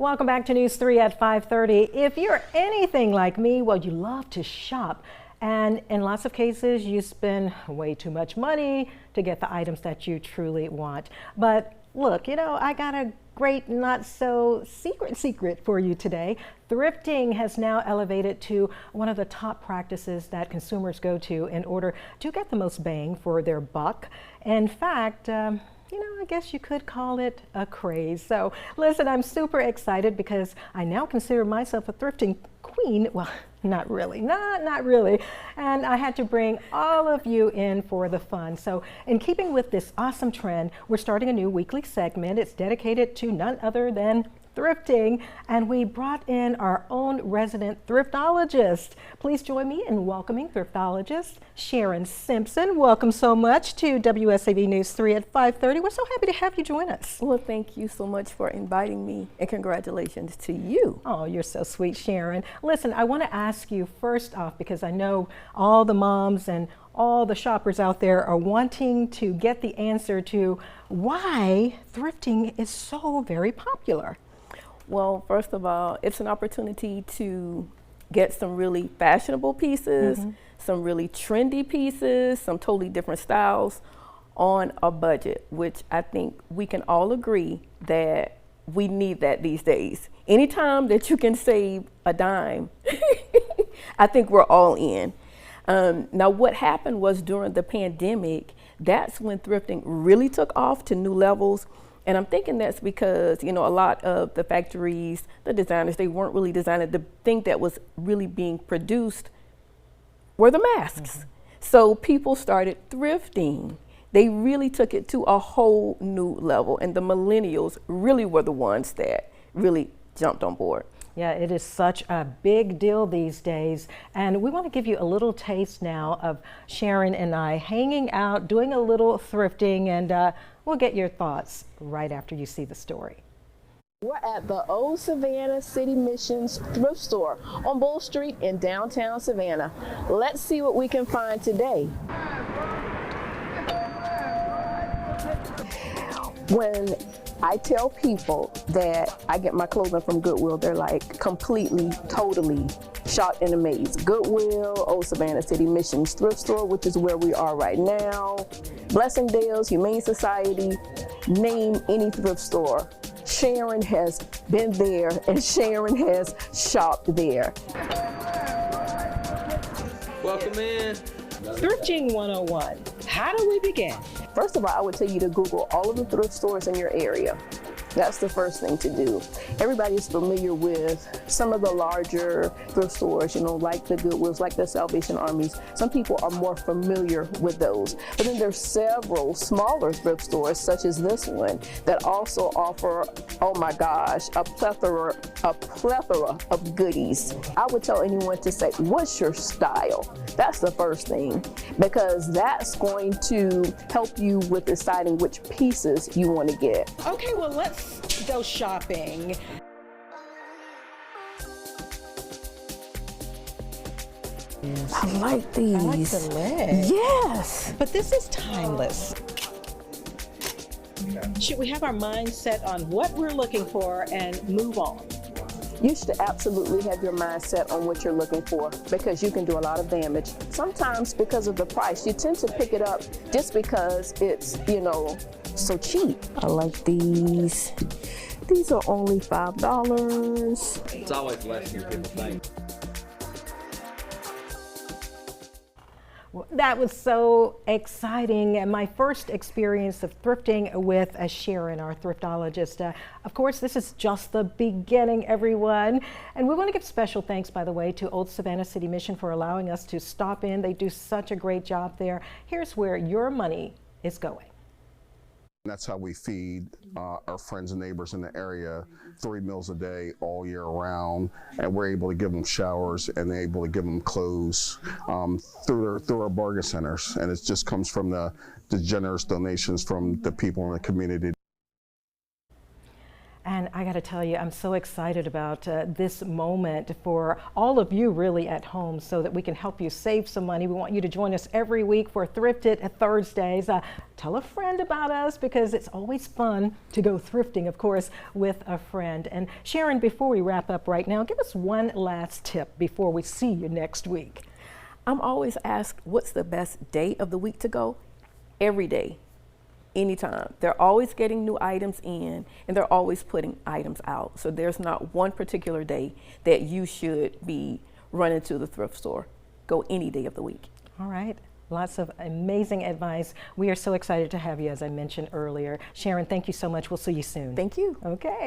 Welcome back to News 3 at 5:30. If you're anything like me, well, you love to shop. And in lots of cases, you spend way too much money to get the items that you truly want. But look, I got a great, not so secret for you today. Thrifting has now elevated to one of the top practices that consumers go to in order to get the most bang for their buck. In fact, I guess you could call it a craze. So listen, I'm super excited because I now consider myself a thrifting queen. Well, not really. And I had to bring all of you in for the fun. So in keeping with this awesome trend, we're starting a new weekly segment. It's dedicated to none other than thrifting, and we brought in our own resident thriftologist. Please join me in welcoming thriftologist Sharon Simpson. Welcome so much to WSAV News 3 at 5:30. We're so happy to have you join us. Well, thank you so much for inviting me, and congratulations to you. Oh, you're so sweet, Sharon. Listen, I want to ask you first off, because I know all the moms and all the shoppers out there are wanting to get the answer to why thrifting is so very popular. Well, first of all, it's an opportunity to get some really fashionable pieces, some really trendy pieces, some totally different styles on a budget, which I think we can all agree that we need that these days. Anytime that you can save a dime, I think we're all in. Now, what happened was during the pandemic, that's when thrifting really took off to new levels. And I'm thinking that's because, a lot of the factories, the designers, they weren't really designing. The thing that was really being produced were the masks. So people started thrifting. They really took it to a whole new level. And the millennials really were the ones that really jumped on board. Yeah, it is such a big deal these days. And we want to give you a little taste now of Sharon and I hanging out, doing a little thrifting, and we'll get your thoughts right after you see the story. We're at the Old Savannah City Missions thrift store on Bull Street in downtown Savannah. Let's see what we can find today. When I tell people that I get my clothing from Goodwill, they're like completely, totally shocked and amazed. Goodwill, Old Savannah City Missions thrift store, which is where we are right now. Blessingdale's, Humane Society, name any thrift store. Sharon has been there and Sharon has shopped there. Welcome in. Thrifting 101. How do we begin? First of all, I would tell you to Google all of the thrift stores in your area. That's the first thing to do. Everybody is familiar with some of the larger thrift stores, like the Goodwills, like the Salvation Armies. Some people are more familiar with those. But then there's several smaller thrift stores, such as this one, that also offer, oh my gosh, a plethora of goodies. I would tell anyone to say, what's your style? That's the first thing, because that's going to help you with deciding which pieces you want to get. Okay, well, let's go shopping. I like these. I like the lid. Yes. But this is timeless. Should we have our mind set on what we're looking for and move on? You should absolutely have your mind set on what you're looking for, because you can do a lot of damage. Sometimes because of the price, you tend to pick it up just because it's, so cheap. I like these. These are only $5. It's always less than people think. That was so exciting, and my first experience of thrifting with Sharon, our thriftologist. Of course, this is just the beginning, everyone. And we want to give special thanks, by the way, to Old Savannah City Mission for allowing us to stop in. They do such a great job there. Here's where your money is going. That's how we feed our friends and neighbors in the area 3 meals a day all year round, and we're able to give them showers and able to give them clothes through our bargain centers, and it just comes from the generous donations from the people in the community. And And I got to tell you, I'm so excited about this moment for all of you really at home so that we can help you save some money. We want you to join us every week for Thrifted Thursdays. Tell a friend about us because it's always fun to go thrifting, of course, with a friend. And Sharon, before we wrap up right now, give us one last tip before we see you next week. I'm always asked, what's the best day of the week to go? Every day. Anytime. They're always getting new items in and they're always putting items out. So there's not one particular day that you should be running to the thrift store. Go any day of the week. All right. Lots of amazing advice. We are so excited to have you, as I mentioned earlier. Sharon, thank you so much. We'll see you soon. Thank you. Okay.